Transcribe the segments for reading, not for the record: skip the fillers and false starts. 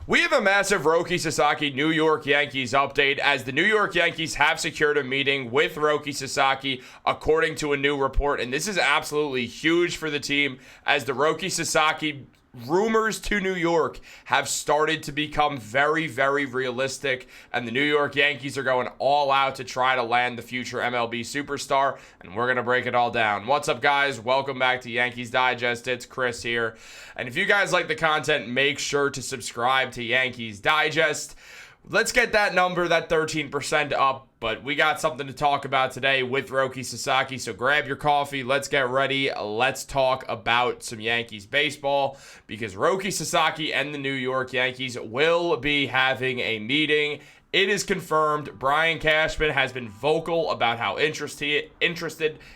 We have a massive Roki Sasaki New York Yankees update as the New York Yankees have secured a meeting with Roki Sasaki according to a new report, and this is absolutely huge for the team as the Roki Sasaki rumors to New York have started to become very, very realistic, and the New York Yankees are going all out to try to land the future MLB superstar, and we're going to break it all down. What's up, guys? Welcome back to Yankees Digest. It's Chris here, and if you guys like the content, make sure to subscribe to Yankees Digest. Let's get that number, that 13% up, but we got something to talk about today with Roki Sasaki, so grab your coffee, let's get ready, let's talk about some Yankees baseball, because Roki Sasaki and the New York Yankees will be having a meeting. It is confirmed. Brian Cashman has been vocal about how interested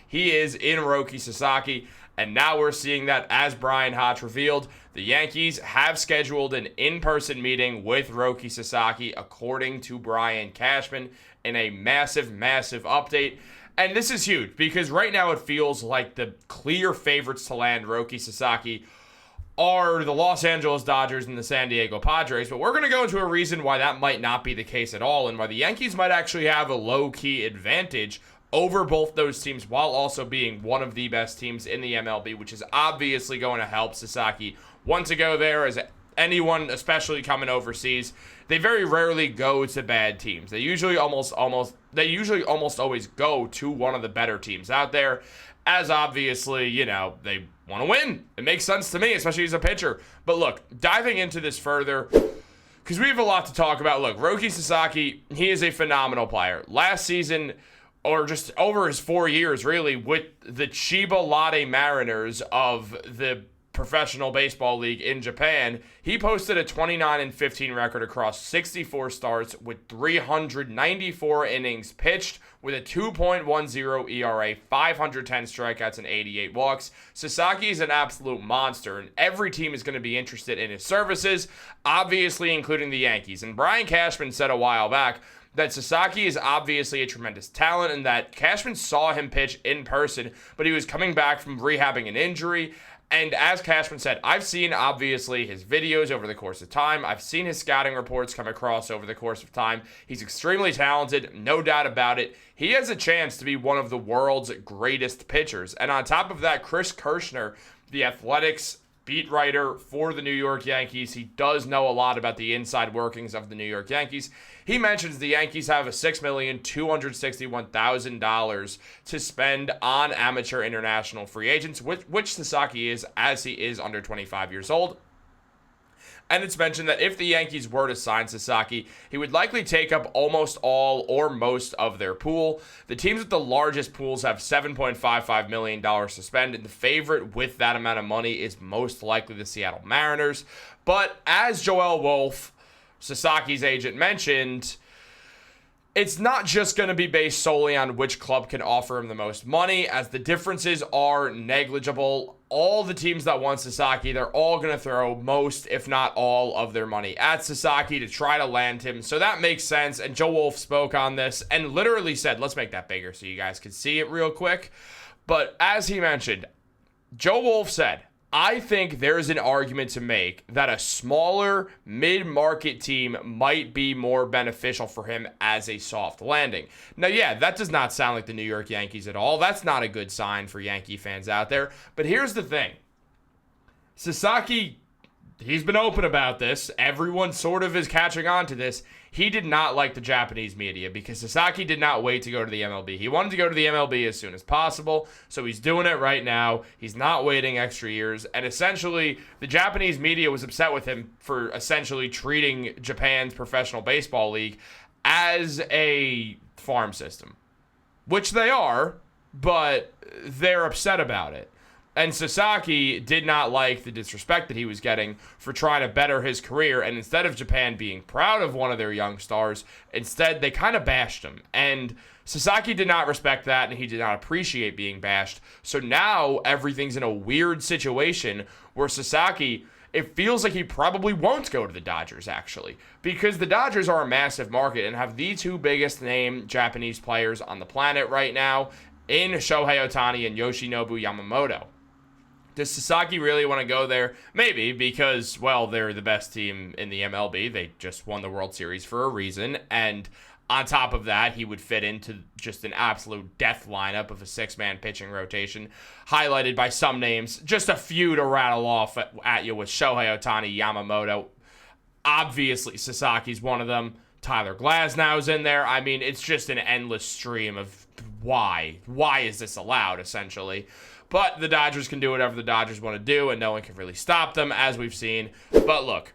he is in Roki Sasaki, and now we're seeing that as Brian Hodge revealed, the Yankees have scheduled an in-person meeting with Roki Sasaki, according to Brian Cashman, in a massive, massive update. And this is huge, because right now it feels like the clear favorites to land Roki Sasaki are the Los Angeles Dodgers and the San Diego Padres, but we're going to go into a reason why that might not be the case at all, and why the Yankees might actually have a low-key advantage over both those teams while also being one of the best teams in the MLB, which is obviously going to help Sasaki want to go there. As anyone, especially coming overseas, they very rarely go to bad teams. They usually almost always go to one of the better teams out there, as obviously, they want to win. It makes sense to me, especially as a pitcher. But look, diving into this further, because we have a lot to talk about. Look, Roki Sasaki, he is a phenomenal player. Last season, or just over his 4 years, really, with the Chiba Lotte Mariners of the Professional Baseball League in Japan, he posted a 29-15 record across 64 starts with 394 innings pitched with a 2.10 ERA, 510 strikeouts, and 88 walks. Sasaki is an absolute monster, and every team is going to be interested in his services, obviously including the Yankees. And Brian Cashman said a while back that Sasaki is obviously a tremendous talent and that Cashman saw him pitch in person, but he was coming back from rehabbing an injury. And as Cashman said, I've seen, obviously, his videos over the course of time. I've seen his scouting reports come across over the course of time. He's extremely talented, no doubt about it. He has a chance to be one of the world's greatest pitchers. And on top of that, Chris Kirschner, the Athletics beat writer for the New York Yankees, he does know a lot about the inside workings of the New York Yankees. He mentions the Yankees have a $6,261,000 to spend on amateur international free agents, which Sasaki is, as he is under 25 years old. And it's mentioned that if the Yankees were to sign Sasaki, he would likely take up almost all or most of their pool. The teams with the largest pools have $7.55 million to spend, and the favorite with that amount of money is most likely the Seattle Mariners. But as Joel Wolfe, Sasaki's agent, mentioned, it's not just going to be based solely on which club can offer him the most money, as the differences are negligible. All the teams that want Sasaki, they're all going to throw most, if not all, of their money at Sasaki to try to land him. So that makes sense. And Joe Wolfe spoke on this and literally said, let's make that bigger so you guys can see it real quick. But as he mentioned, Joe Wolfe said, I think there's an argument to make that a smaller mid-market team might be more beneficial for him as a soft landing. Now, yeah, that does not sound like the New York Yankees at all. That's not a good sign for Yankee fans out there. But here's the thing. Sasaki, he's been open about this. Everyone sort of is catching on to this. He did not like the Japanese media because Sasaki did not wait to go to the MLB. He wanted to go to the MLB as soon as possible, so he's doing it right now. He's not waiting extra years, and essentially, the Japanese media was upset with him for essentially treating Japan's Professional Baseball League as a farm system, which they are, but they're upset about it. And Sasaki did not like the disrespect that he was getting for trying to better his career. And instead of Japan being proud of one of their young stars, instead they kind of bashed him. And Sasaki did not respect that, and he did not appreciate being bashed. So now everything's in a weird situation where Sasaki, it feels like he probably won't go to the Dodgers, actually, because the Dodgers are a massive market and have the two biggest name Japanese players on the planet right now in Shohei Ohtani and Yoshinobu Yamamoto. Does Sasaki really want to go there? Maybe, because, well, they're the best team in the MLB. They just won the World Series for a reason. And on top of that, he would fit into just an absolute death lineup of a six-man pitching rotation, highlighted by some names. Just a few to rattle off at you with Shohei Ohtani, Yamamoto. Obviously, Sasaki's one of them. Tyler Glasnow's in there. I mean, it's just an endless stream of why. Why is this allowed, essentially? But the Dodgers can do whatever the Dodgers want to do, and no one can really stop them, as we've seen. But look,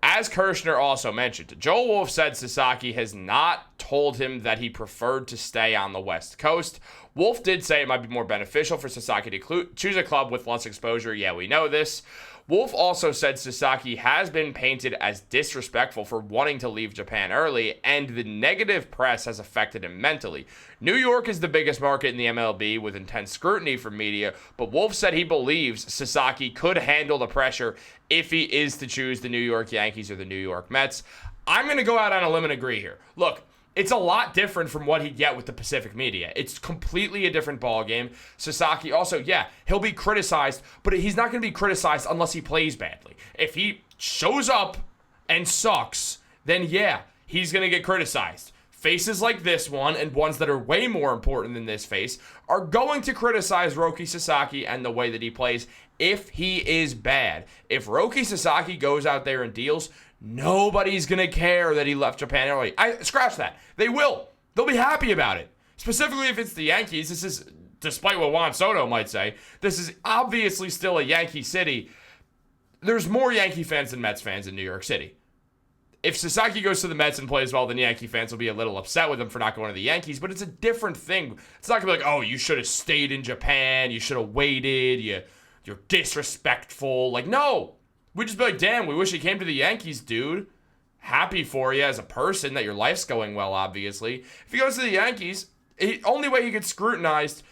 as Kirshner also mentioned, Joel Wolfe said Sasaki has not told him that he preferred to stay on the West Coast. Wolfe did say it might be more beneficial for Sasaki to choose a club with less exposure. Yeah, we know this. Wolfe also said Sasaki has been painted as disrespectful for wanting to leave Japan early, and the negative press has affected him mentally. New York is the biggest market in the MLB with intense scrutiny from media, but Wolfe said he believes Sasaki could handle the pressure if he is to choose the New York Yankees or the New York Mets. I'm going to go out on a limb and agree here. Look, it's a lot different from what he'd get with the Pacific media. It's completely a different ballgame. Sasaki also, yeah, he'll be criticized, but he's not going to be criticized unless he plays badly. If he shows up and sucks, then yeah, he's going to get criticized. Faces like this one, and ones that are way more important than this face, are going to criticize Roki Sasaki and the way that he plays if he is bad. If Roki Sasaki goes out there and deals, nobody's going to care that he left Japan early. Scratch that. They will. They'll be happy about it. Specifically if it's the Yankees. This is, despite what Juan Soto might say, this is obviously still a Yankee city. There's more Yankee fans than Mets fans in New York City. If Sasaki goes to the Mets and plays well, then Yankee fans will be a little upset with him for not going to the Yankees, but it's a different thing. It's not going to be like, oh, you should have stayed in Japan. You should have waited. You're disrespectful. Like, no. We'd just be like, damn, we wish he came to the Yankees, dude. Happy for you as a person that your life's going well, obviously. If he goes to the Yankees, the only way he gets scrutinized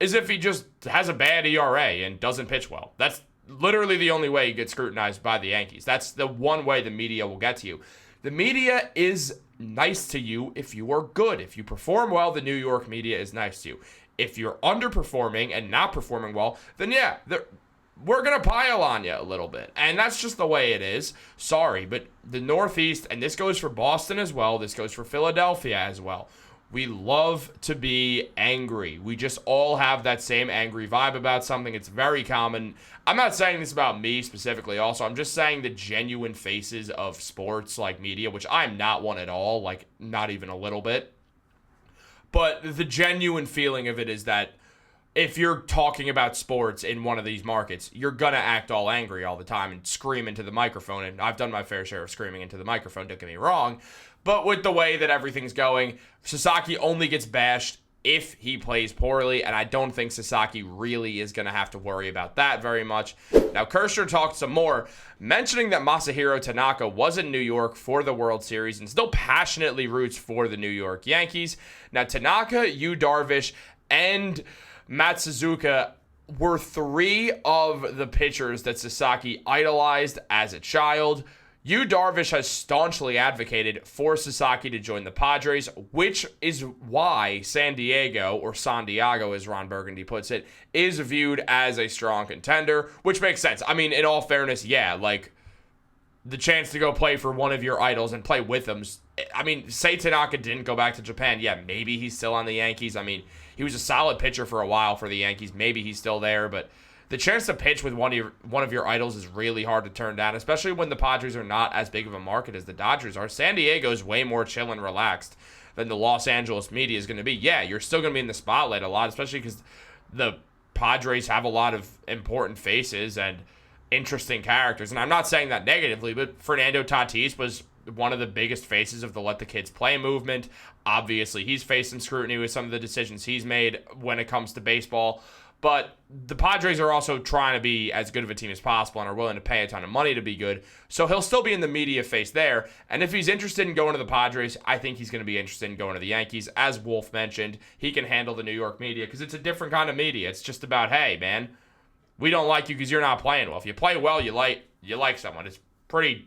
is if he just has a bad ERA and doesn't pitch well. That's literally the only way he gets scrutinized by the Yankees. That's the one way the media will get to you. The media is nice to you if you are good. If you perform well, the New York media is nice to you. If you're underperforming and not performing well, then yeah, we're going to pile on you a little bit. And that's just the way it is. Sorry, but the Northeast, and this goes for Boston as well, this goes for Philadelphia as well. We love to be angry. We just all have that same angry vibe about something. It's very common. I'm not saying this about me specifically also. I'm just saying the genuine faces of sports like media, which I'm not one at all, like not even a little bit. But the genuine feeling of it is that if you're talking about sports in one of these markets, you're going to act all angry all the time and scream into the microphone. And I've done my fair share of screaming into the microphone, don't get me wrong. But with the way that everything's going, Sasaki only gets bashed if he plays poorly. And I don't think Sasaki really is going to have to worry about that very much. Now, Kirshner talked some more, mentioning that Masahiro Tanaka was in New York for the World Series and still passionately roots for the New York Yankees. Now, Tanaka, Yu Darvish, and Matt Suzuka were three of the pitchers that Sasaki idolized as a child. Yu Darvish has staunchly advocated for Sasaki to join the Padres, which is why San Diego, or Santiago as Ron Burgundy puts it, is viewed as a strong contender, which makes sense. I mean, in all fairness, yeah, like the chance to go play for one of your idols and play with them. I mean, say Tanaka didn't go back to Japan. Yeah, maybe he's still on the Yankees. I mean, he was a solid pitcher for a while for the Yankees. Maybe he's still there, but the chance to pitch with one of your idols is really hard to turn down, especially when the Padres are not as big of a market as the Dodgers are. San Diego's way more chill and relaxed than the Los Angeles media is going to be. Yeah, you're still going to be in the spotlight a lot, especially because the Padres have a lot of important faces and interesting characters. And I'm not saying that negatively, but Fernando Tatis was one of the biggest faces of the Let the Kids Play movement. Obviously, he's facing scrutiny with some of the decisions he's made when it comes to baseball. But the Padres are also trying to be as good of a team as possible and are willing to pay a ton of money to be good. So he'll still be in the media face there. And if he's interested in going to the Padres, I think he's going to be interested in going to the Yankees. As Wolfe mentioned, he can handle the New York media because it's a different kind of media. It's just about, hey, man, we don't like you because you're not playing well. If you play well, you like someone. It's pretty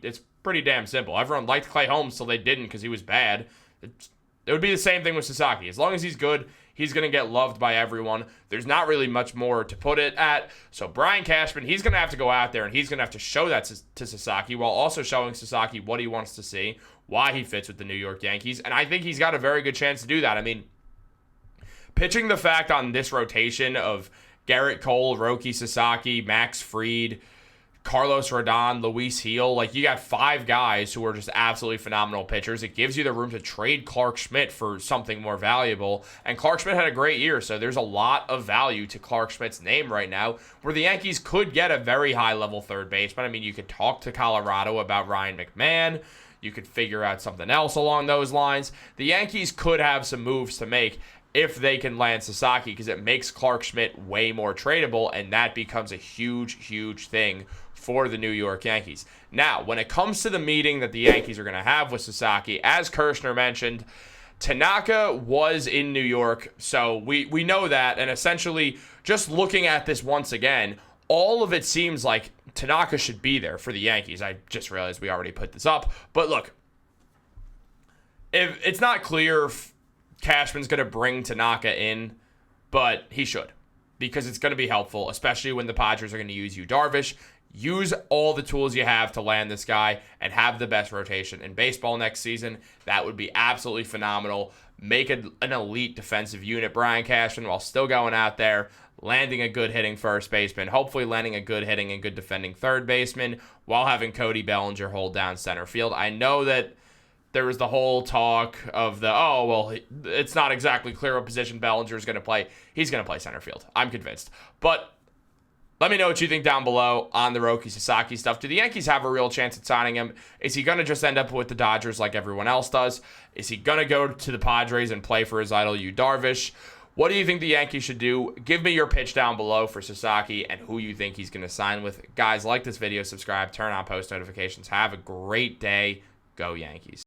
damn simple. Everyone liked Clay Holmes till they didn't because he was bad. It would be the same thing with Sasaki. As long as he's good, He's going to get loved by everyone. There's not really much more to put it at. So Brian Cashman, he's going to have to go out there and he's going to have to show that to Sasaki, while also showing Sasaki what he wants to see, why he fits with the New York Yankees. And I think he's got a very good chance to do that. I mean, pitching the fact on this rotation of Garrett Cole, Roki Sasaki, Max Fried, Carlos Rodon, Luis Gil, like, you got 5 guys who are just absolutely phenomenal pitchers. It gives you the room to trade Clark Schmidt for something more valuable. And Clark Schmidt had a great year, so there's a lot of value to Clark Schmidt's name right now, where the Yankees could get a very high-level third baseman. I mean, you could talk to Colorado about Ryan McMahon. You could figure out something else along those lines. The Yankees could have some moves to make if they can land Sasaki, because it makes Clark Schmidt way more tradable, and that becomes a huge, huge thing for the New York Yankees. Now, when it comes to the meeting that the Yankees are going to have with Sasaki, as Kirshner mentioned, Tanaka was in New York, so we know that, and essentially, just looking at this once again, all of it seems like Tanaka should be there for the Yankees. I just realized we already put this up, but look, if it's not clear if Cashman's going to bring Tanaka in, but he should, because it's going to be helpful, especially when the Padres are going to use Yu Darvish. Use all the tools you have to land this guy and have the best rotation in baseball next season. That would be absolutely phenomenal. Make an elite defensive unit, Brian Cashman, while still going out there, landing a good hitting first baseman, hopefully landing a good hitting and good defending third baseman, while having Cody Bellinger hold down center field. I know that there was the whole talk of it's not exactly clear what position Bellinger is going to play. He's going to play center field. I'm convinced. But let me know what you think down below on the Roki Sasaki stuff. Do the Yankees have a real chance at signing him? Is he going to just end up with the Dodgers like everyone else does? Is he going to go to the Padres and play for his idol, Yu Darvish? What do you think the Yankees should do? Give me your pitch down below for Sasaki and who you think he's going to sign with. Guys, like this video, subscribe, turn on post notifications. Have a great day. Go Yankees.